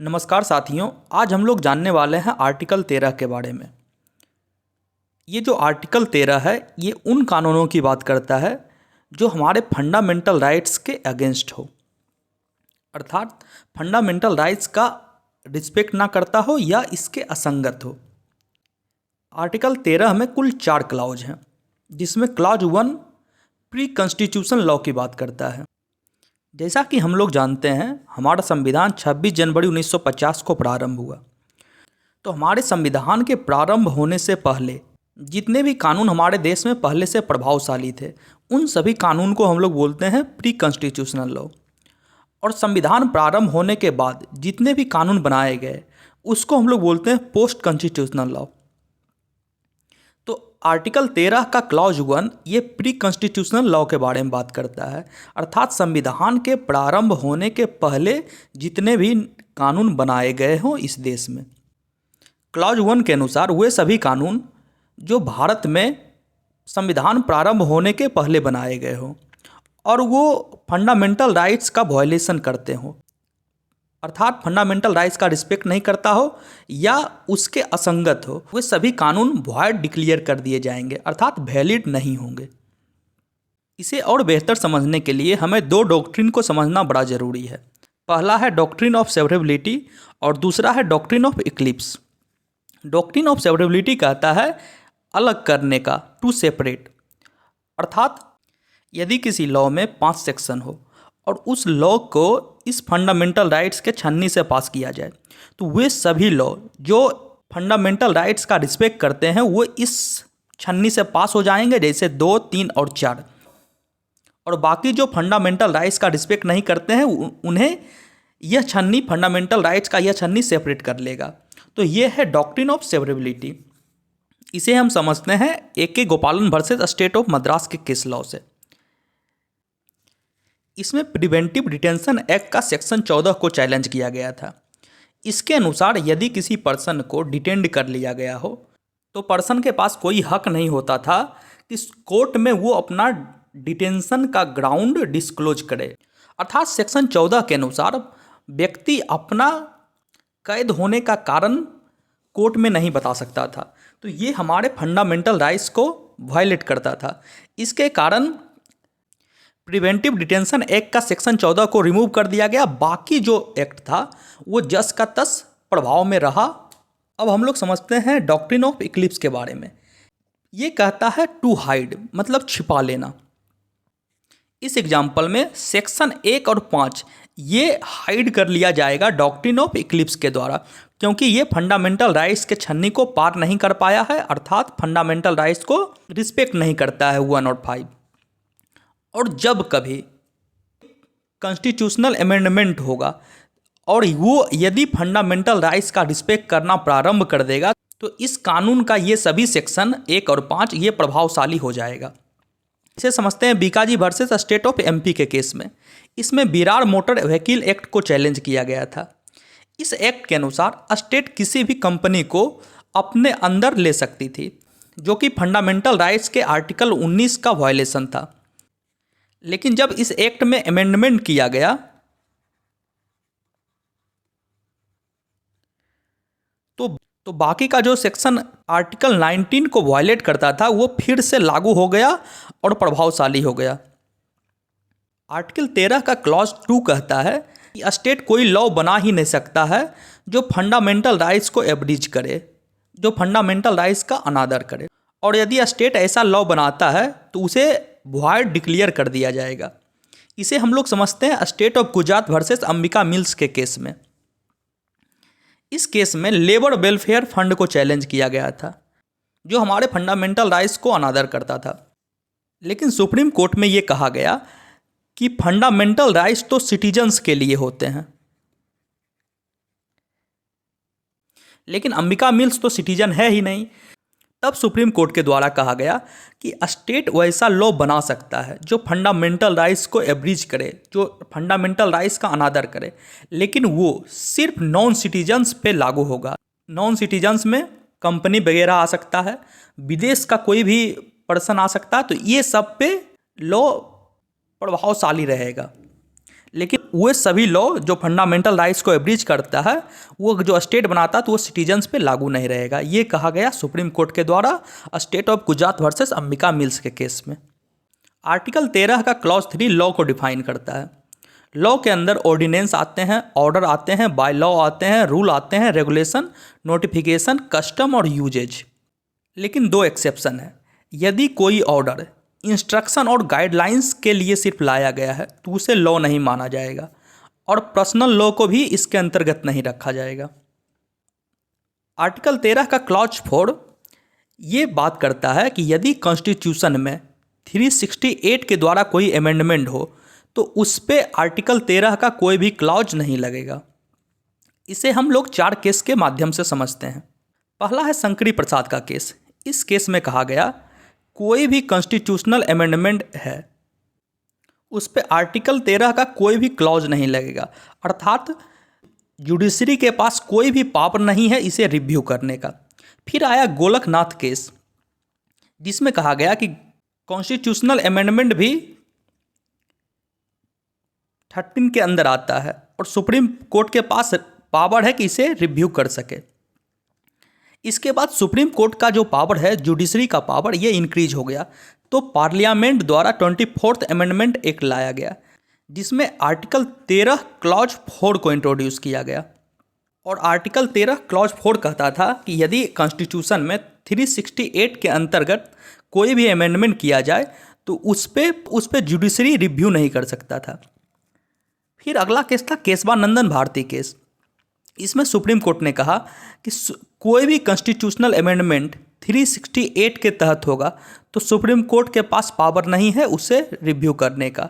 नमस्कार साथियों, आज हम लोग जानने वाले हैं आर्टिकल 13 के बारे में। ये जो आर्टिकल 13 है ये उन कानूनों की बात करता है जो हमारे फंडामेंटल राइट्स के अगेंस्ट हो, अर्थात फंडामेंटल राइट्स का रिस्पेक्ट ना करता हो या इसके असंगत हो। आर्टिकल 13 में कुल 4 क्लॉज हैं, जिसमें क्लॉज 1 प्री कॉन्स्टिट्यूशन लॉ की बात करता है। जैसा कि हम लोग जानते हैं, हमारा संविधान 26 जनवरी 1950 को प्रारंभ हुआ। तो हमारे संविधान के प्रारंभ होने से पहले जितने भी कानून हमारे देश में पहले से प्रभावशाली थे, उन सभी कानून को हम लोग बोलते हैं प्री कॉन्स्टिट्यूशनल लॉ। और संविधान प्रारंभ होने के बाद जितने भी कानून बनाए गए, उसको हम लोग बोलते हैं पोस्ट कॉन्स्टिट्यूशनल लॉ। तो आर्टिकल 13 का क्लॉज 1 ये प्री कॉन्स्टिट्यूशनल लॉ के बारे में बात करता है, अर्थात संविधान के प्रारंभ होने के पहले जितने भी कानून बनाए गए हों इस देश में। क्लॉज 1 के अनुसार वे सभी कानून जो भारत में संविधान प्रारंभ होने के पहले बनाए गए हों और वो फंडामेंटल राइट्स का वायलेशन करते हों, अर्थात फंडामेंटल राइट्स का रिस्पेक्ट नहीं करता हो या उसके असंगत हो, वे सभी कानून वॉइड डिक्लेयर कर दिए जाएंगे, अर्थात वैलिड नहीं होंगे। इसे और बेहतर समझने के लिए हमें 2 डॉक्ट्रिन को समझना बड़ा ज़रूरी है। पहला है डॉक्ट्रिन ऑफ सेवरेबिलिटी और दूसरा है doctrine of Eclipse. Doctrine of severability कहता है अलग करने का, टू सेपरेट, अर्थात यदि किसी लॉ में 5 सेक्शन हो और उस लॉ को इस फंडामेंटल राइट्स के छन्नी से पास किया जाए, तो वे सभी लॉ जो फंडामेंटल राइट्स का रिस्पेक्ट करते हैं वो इस छन्नी से पास हो जाएंगे, जैसे 2, 3 और 4। और बाकी जो फंडामेंटल राइट्स का रिस्पेक्ट नहीं करते हैं उन्हें यह छन्नी, फंडामेंटल राइट्स का यह छन्नी सेपरेट कर लेगा। तो ये है डॉक्ट्रिन ऑफ सेवरेबिलिटी। इसे हम समझते हैं ए.के. गोपालन वर्सेस स्टेट ऑफ मद्रास के केस लॉ से। इसमें प्रिवेंटिव डिटेंशन एक्ट का सेक्शन 14 को चैलेंज किया गया था। इसके अनुसार यदि किसी पर्सन को डिटेंड कर लिया गया हो तो पर्सन के पास कोई हक नहीं होता था कि कोर्ट में वो अपना डिटेंशन का ग्राउंड डिस्क्लोज करे, अर्थात सेक्शन 14 के अनुसार व्यक्ति अपना कैद होने का कारण कोर्ट में नहीं बता सकता था। तो ये हमारे फंडामेंटल राइट्स को वायलेट करता था। इसके कारण प्रिवेंटिव डिटेंशन एक्ट का सेक्शन 14 को रिमूव कर दिया गया। बाकी जो एक्ट था वो जस का तस प्रभाव में रहा। अब हम लोग समझते हैं डॉक्ट्रिन ऑफ इक्लिप्स के बारे में। ये कहता है टू हाइड, मतलब छिपा लेना। इस एग्जाम्पल में सेक्शन 1 और 5 ये हाइड कर लिया जाएगा डॉक्ट्रिन ऑफ इक्लिप्स के द्वारा, क्योंकि ये फंडामेंटल राइट्स के छन्नी को पार नहीं कर पाया है, अर्थात फंडामेंटल राइट्स को रिस्पेक्ट नहीं करता है 1 और 5। और जब कभी कॉन्स्टिट्यूशनल अमेंडमेंट होगा और वो यदि फंडामेंटल राइट्स का रिस्पेक्ट करना प्रारंभ कर देगा, तो इस कानून का ये सभी सेक्शन 1 और 5 ये प्रभावशाली हो जाएगा। इसे समझते हैं Bikaji versus state of MP के केस में। इसमें विरार मोटर व्हीकल एक्ट को चैलेंज किया गया था। इस एक्ट के अनुसार स्टेट किसी भी कंपनी को अपने अंदर ले सकती थी, जो कि फंडामेंटल राइट्स के आर्टिकल 19 का वायलेशन था। लेकिन जब इस एक्ट में अमेंडमेंट किया गया तो बाकी का जो सेक्शन आर्टिकल 19 को वायलेट करता था वो फिर से लागू हो गया और प्रभावशाली हो गया। आर्टिकल 13 का क्लॉज 2 कहता है कि स्टेट कोई लॉ बना ही नहीं सकता है जो फंडामेंटल राइट्स को एब्रीज करे, जो फंडामेंटल राइट्स का अनादर करे। और यदि स्टेट ऐसा लॉ बनाता है तो उसे वॉइड डिक्लेयर कर दिया जाएगा। इसे हम लोग समझते हैं state of Gujarat versus Ambika mills के केस में। इस केस में लेबर वेलफेयर फंड को चैलेंज किया गया था, जो हमारे फंडामेंटल राइट्स को अनादर करता था। लेकिन सुप्रीम कोर्ट में ये कहा गया कि फंडामेंटल राइट्स तो सिटीजन्स के लिए होते हैं, लेकिन अंबिका मिल्स तो सिटीजन है ही नहीं। तब सुप्रीम कोर्ट के द्वारा कहा गया कि स्टेट वैसा लॉ बना सकता है जो फंडामेंटल राइट्स को एब्रीज करे, जो फंडामेंटल राइट्स का अनादर करे, लेकिन वो सिर्फ नॉन सिटीजन्स पे लागू होगा। नॉन सिटीजन्स में कंपनी वगैरह आ सकता है, विदेश का कोई भी पर्सन आ सकता है, तो ये सब पे लॉ प्रभावशाली रहेगा। लेकिन वो सभी लॉ जो फंडामेंटल राइट्स को एब्रीच करता है, वो जो स्टेट बनाता है तो वो सिटीजन्स पे लागू नहीं रहेगा। ये कहा गया सुप्रीम कोर्ट के द्वारा state of Gujarat versus Ambika mills के केस में। आर्टिकल 13 का क्लॉज 3 लॉ को डिफाइन करता है। लॉ के अंदर ऑर्डिनेंस आते हैं, ऑर्डर आते हैं, बाय लॉ आते हैं, रूल आते हैं, रेगुलेशन, नोटिफिकेशन, कस्टम और यूजेज। लेकिन 2 एक्सेप्शन है। यदि कोई ऑर्डर इंस्ट्रक्शन और गाइडलाइंस के लिए सिर्फ लाया गया है तो उसे लॉ नहीं माना जाएगा और पर्सनल लॉ को भी इसके अंतर्गत नहीं रखा जाएगा। आर्टिकल 13 का क्लॉज 4 ये बात करता है कि यदि कॉन्स्टिट्यूशन में 368 के द्वारा कोई अमेंडमेंट हो तो उस पर आर्टिकल 13 का कोई भी क्लॉज नहीं लगेगा। इसे हम लोग 4 केस के माध्यम से समझते हैं। पहला है शंकरी प्रसाद का केस। इस केस में कहा गया कोई भी कॉन्स्टिट्यूशनल अमेंडमेंट है उस पर आर्टिकल 13 का कोई भी क्लॉज नहीं लगेगा, अर्थात जुडिशरी के पास कोई भी पावर नहीं है इसे रिव्यू करने का। फिर आया गोलकनाथ केस, जिसमें कहा गया कि कॉन्स्टिट्यूशनल अमेंडमेंट भी 13 के अंदर आता है और सुप्रीम कोर्ट के पास पावर है कि इसे रिव्यू कर सके। इसके बाद सुप्रीम कोर्ट का जो पावर है, जुडिशरी का पावर, ये इंक्रीज हो गया। तो पार्लियामेंट द्वारा 24th अमेंडमेंट एक्ट लाया गया, जिसमें आर्टिकल 13 क्लॉज 4 को इंट्रोड्यूस किया गया। और आर्टिकल 13 क्लॉज 4 कहता था कि यदि कॉन्स्टिट्यूशन में 368 के अंतर्गत कोई भी अमेंडमेंट किया जाए तो उस पे जुडिशरी रिव्यू नहीं कर सकता था। फिर अगला केस था केशवानंदन भारती केस। इसमें सुप्रीम कोर्ट ने कहा कि कोई भी कॉन्स्टिट्यूशनल अमेंडमेंट 368 के तहत होगा तो सुप्रीम कोर्ट के पास पावर नहीं है उसे रिव्यू करने का।